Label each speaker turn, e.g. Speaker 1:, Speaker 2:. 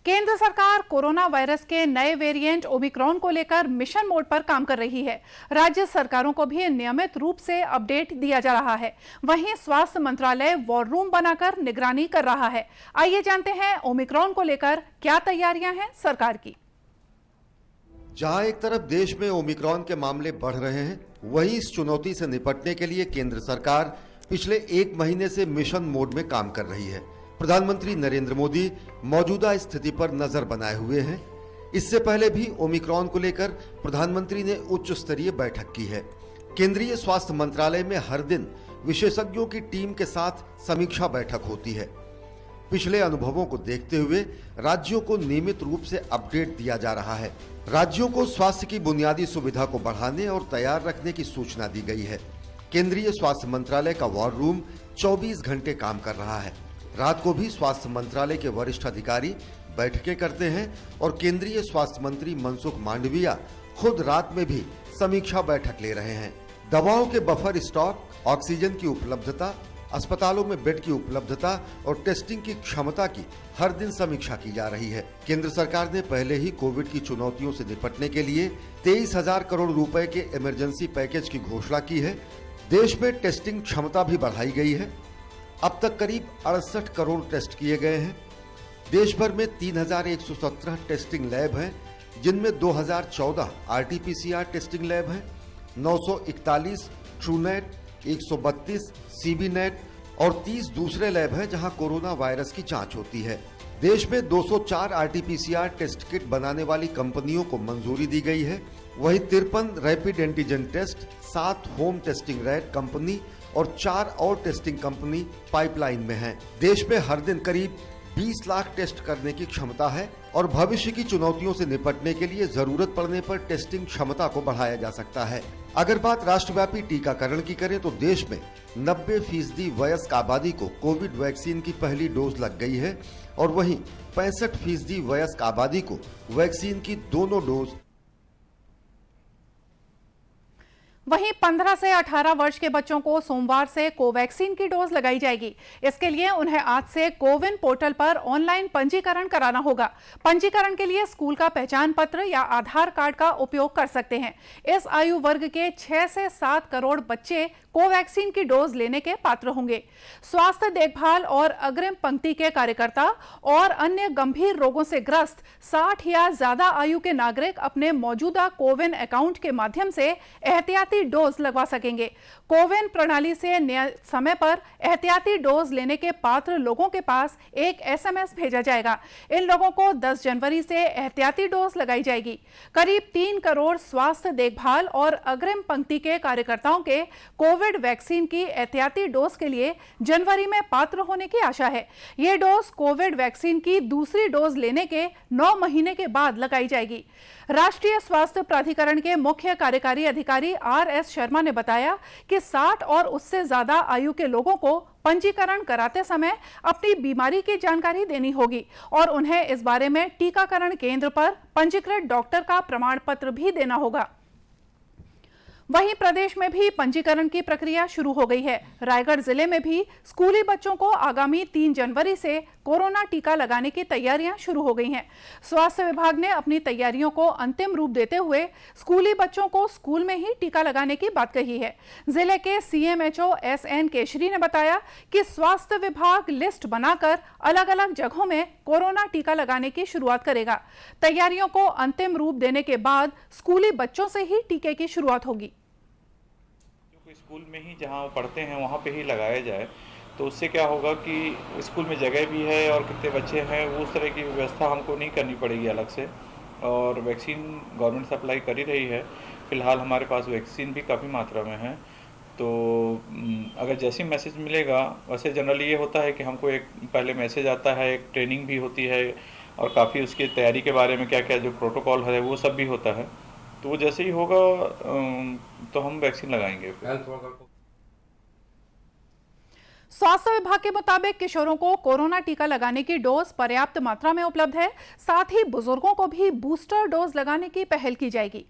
Speaker 1: केंद्र सरकार corona virus के नए वेरिएंट ओमिक्रॉन को लेकर मिशन मोड पर काम कर रही है। राज्य सरकारों को भी नियमित रूप से अपडेट दिया जा रहा है। वहीं स्वास्थ्य मंत्रालय वॉर रूम बनाकर निगरानी कर रहा है। आइए जानते हैं ओमिक्रॉन को लेकर क्या तैयारियां हैं सरकार की।
Speaker 2: जहां एक तरफ देश में ओमिक्रॉन के मामले बढ़ रहे हैं, वहीं इस चुनौती से निपटने के लिए केंद्र सरकार पिछले 1 महीने से मिशन मोड में काम कर रही है। प्रधानमंत्री नरेंद्र मोदी मौजूदा स्थिति पर नजर बनाए हुए हैं। इससे पहले भी ओमिक्रॉन को लेकर प्रधानमंत्री ने उच्च स्तरीय बैठक की है। केंद्रीय स्वास्थ्य मंत्रालय में हर दिन विशेषज्ञों की टीम के साथ समीक्षा बैठक होती है। पिछले अनुभवों को देखते हुए राज्यों को नियमित रूप से अपडेट दिया जा रहा है। राज्यों को स्वास्थ्य की बुनियादी सुविधा को बढ़ाने और तैयार रखने की सूचना दी गई है। केंद्रीय स्वास्थ्य मंत्रालय का वॉर रूम 24 घंटे काम कर रहा है। रात को भी स्वास्थ्य मंत्रालय के वरिष्ठ अधिकारी बैठकें करते हैं और केंद्रीय स्वास्थ्य मंत्री मनसुख मांडविया खुद रात में भी समीक्षा बैठक ले रहे हैं। दवाओं के बफर स्टॉक, ऑक्सीजन की उपलब्धता, अस्पतालों में बेड की उपलब्धता और टेस्टिंग की क्षमता की हर दिन समीक्षा की जा रही है। केंद्र सरकार ने पहले ही कोविड की चुनौतियों से निपटने के लिए 23,000 करोड़ रुपए के इमरजेंसी पैकेज की घोषणा की है। देश में टेस्टिंग क्षमता भी बढ़ाई गई है। अब तक करीब 68 करोड़ टेस्ट किए गए हैं। देश भर में 3,117 टेस्टिंग लैब हैं, जिनमें 2,014 आरटीपीसीआर टेस्टिंग लैब हैं, 941 ट्रूनेट, 132 सीबीनेट और 30 दूसरे लैब हैं जहां कोरोना वायरस की जांच होती है। देश में 204 आरटीपीसीआर टेस्ट किट बनाने वाली कंपनियों को मंजूरी दी गई है। वहीं 53 rapid antigen test, 7 home testing RAT company और 4 और टेस्टिंग कंपनी पाइपलाइन में हैं। देश में हर दिन करीब 20 लाख टेस्ट करने की क्षमता है और भविष्य की चुनौतियों से निपटने के लिए जरूरत पड़ने पर टेस्टिंग क्षमता को बढ़ाया जा सकता है। अगर बात राष्ट्रव्यापी टीकाकरण की करें तो देश में 90% वयस्क आबादी को कोविड वैक्सीन की पहली डोज लग गई है और वहीं 65% वयस्क आबादी को वैक्सीन की दोनों डोज।
Speaker 1: वहीं 15 से 18 वर्ष के बच्चों को सोमवार से कोवैक्सीन की डोज लगाई जाएगी। इसके लिए उन्हें आज से कोविन पोर्टल पर ऑनलाइन पंजीकरण कराना होगा। पंजीकरण के लिए स्कूल का पहचान पत्र या आधार कार्ड का उपयोग कर सकते हैं। इस आयु वर्ग के 6 से 7 करोड़ बच्चे कोवैक्सीन की डोज लेने के पात्र होंगे। स्वास्थ्य देखभाल और अग्रिम पंक्ति के कार्यकर्ता और अन्य गंभीर रोगों से ग्रस्त 60 या ज्यादा आयु के नागरिक अपने मौजूदा कोविन अकाउंट के माध्यम से एहतियाती डोज लगवा सकेंगे। कोविन प्रणाली से समय पर एहतियाती डोज लेने के पात्र लोगों के पास एक एसएमएस भेजा जाएगा। इन लोगों को 10 जनवरी से एहतियाती डोज लगाई जाएगी। करीब 3 करोड़ स्वास्थ्य देखभाल और अग्रिम पंक्ति के कार्यकर्ताओं के कोविड वैक्सीन की एहतियाती डोज के लिए जनवरी में पात्र होने की आशा है। यह डोज कोविड वैक्सीन की दूसरी डोज लेने के 9 महीने के बाद लगाई जाएगी। राष्ट्रीय स्वास्थ्य प्राधिकरण के मुख्य कार्यकारी अधिकारी RS शर्मा ने बताया कि 60 और उससे ज्यादा आयु के लोगों को पंजीकरण कराते समय अपनी बीमारी की जानकारी देनी होगी और उन्हें इस बारे में टीकाकरण केंद्र पर पंजीकृत डॉक्टर का प्रमाण पत्र भी देना होगा। वहीं प्रदेश में भी पंजीकरण की प्रक्रिया शुरू हो गई है। रायगढ़ जिले में भी स्कूली बच्चों को आगामी 3 जनवरी से कोरोना टीका लगाने की तैयारियां शुरू हो गई हैं। स्वास्थ्य विभाग ने अपनी तैयारियों को अंतिम रूप देते हुए स्कूली बच्चों को स्कूल में ही टीका लगाने की बात कही है। जिले के CMHO SN केशरी ने बताया कि स्वास्थ्य विभाग लिस्ट बनाकर अलग अलग जगहों में कोरोना टीका लगाने की शुरुआत करेगा। तैयारियों को अंतिम रूप देने के बाद स्कूली बच्चों से ही टीके की शुरुआत होगी।
Speaker 3: स्कूल में ही जहाँ पढ़ते हैं वहाँ पे ही लगाया जाए तो उससे क्या होगा कि स्कूल में जगह भी है और कितने बच्चे हैं वो उस तरह की व्यवस्था हमको नहीं करनी पड़ेगी अलग से। और वैक्सीन गवर्नमेंट सप्लाई कर ही रही है। फ़िलहाल हमारे पास वैक्सीन भी काफ़ी मात्रा में है। तो अगर जैसे मैसेज मिलेगा, वैसे जनरली ये होता है कि हमको एक पहले मैसेज आता है, एक ट्रेनिंग भी होती है और काफ़ी उसकी तैयारी के बारे में क्या क्या जो प्रोटोकॉल है वो सब भी होता है। तो वो जैसे ही होगा तो हम वैक्सीन लगाएंगे।
Speaker 1: स्वास्थ्य विभाग के मुताबिक किशोरों को कोरोना टीका लगाने की डोज पर्याप्त मात्रा में उपलब्ध है। साथ ही बुजुर्गों को भी बूस्टर डोज लगाने की पहल की जाएगी।